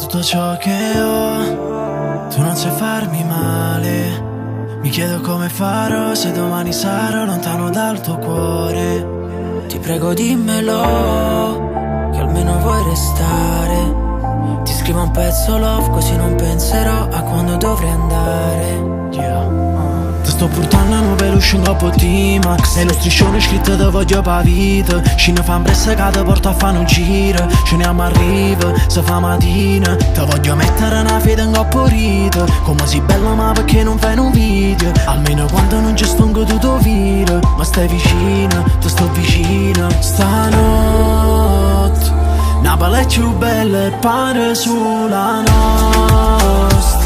tutto ciò che ho, tu non sai farmi male. Mi chiedo come farò se domani sarò lontano dal tuo cuore. Ti prego dimmelo, che almeno vuoi restare. Ti scrivo un pezzo love così non penserò a quando dovrei andare. Ti sto portando a nuove luci in coppo T-Max. E lo striscione scritto te voglio pa' vita. Ci ne fa un pressa che te porto a fare un giro. Ce ne arriva, se fa mattina. Te voglio mettere una fede in coppo rito. Come si bella ma perché non fai un video? Almeno quando non ci stongo tutto viro. Ma stai vicino, ti sto vicino. Stanotte Napoli è più bella e pare sulla nostra.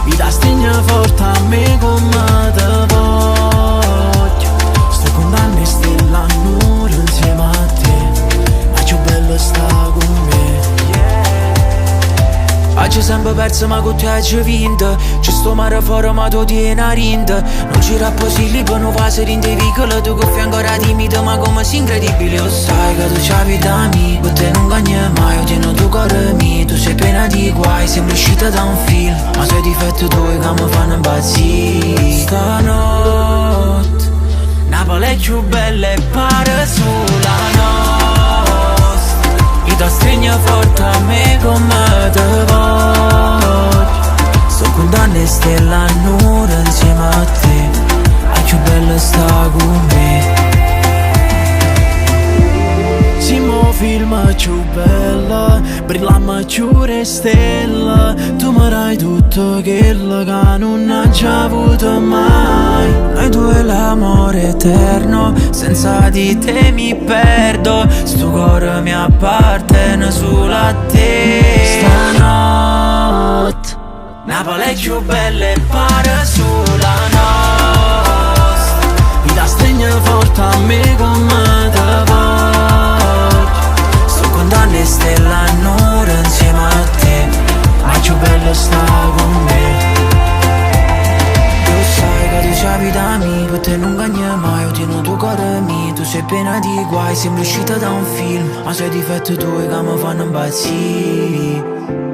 Mi da stigna forte a me come te voglio. Sto con danni stella a nero insieme a te. Ma più bello sta con me. Oggi sempre perso ma con te hai vinto. Ci sto mare fuori ma tu tieni a rinda. Non ci rapposi lì per non fare rinde vicolo. Tu che fai ancora timido ma come sei incredibile. Lo sai che tu c'hai vita mia. Per te non cagna mai, io tieno tu cuore mio. Tu sei piena di guai, sembri uscita da un film. Ma sei difetti tuoi che mi fanno impazzire. Stanotte Napoli è più bella e pare sulla nostra. Mi da stringe forte a me come te voglio. Sto con danni stella a nero insieme a te. È più bella sta con me. Siamo film più bella, brillammo più stella. Tu mi dai tutto quello che non ho già avuto mai. Noi due l'amore eterno, senza di te mi perdo. Sto cuore mi appartiene solo a te. Stanotte Napoli è più bella e pare sulla nostra. Mi dà stegno forte a me come te voglio. Danni stella a nero insieme a te. Ma più bello sta con me. Tu sai che tu c'hai vita mia. Per te non cagna mai, io tieno tuo cuore mio. Tu sei piena di guai, sembri uscita da un film. Ma sei difetti tuoi che mi fanno impazzire.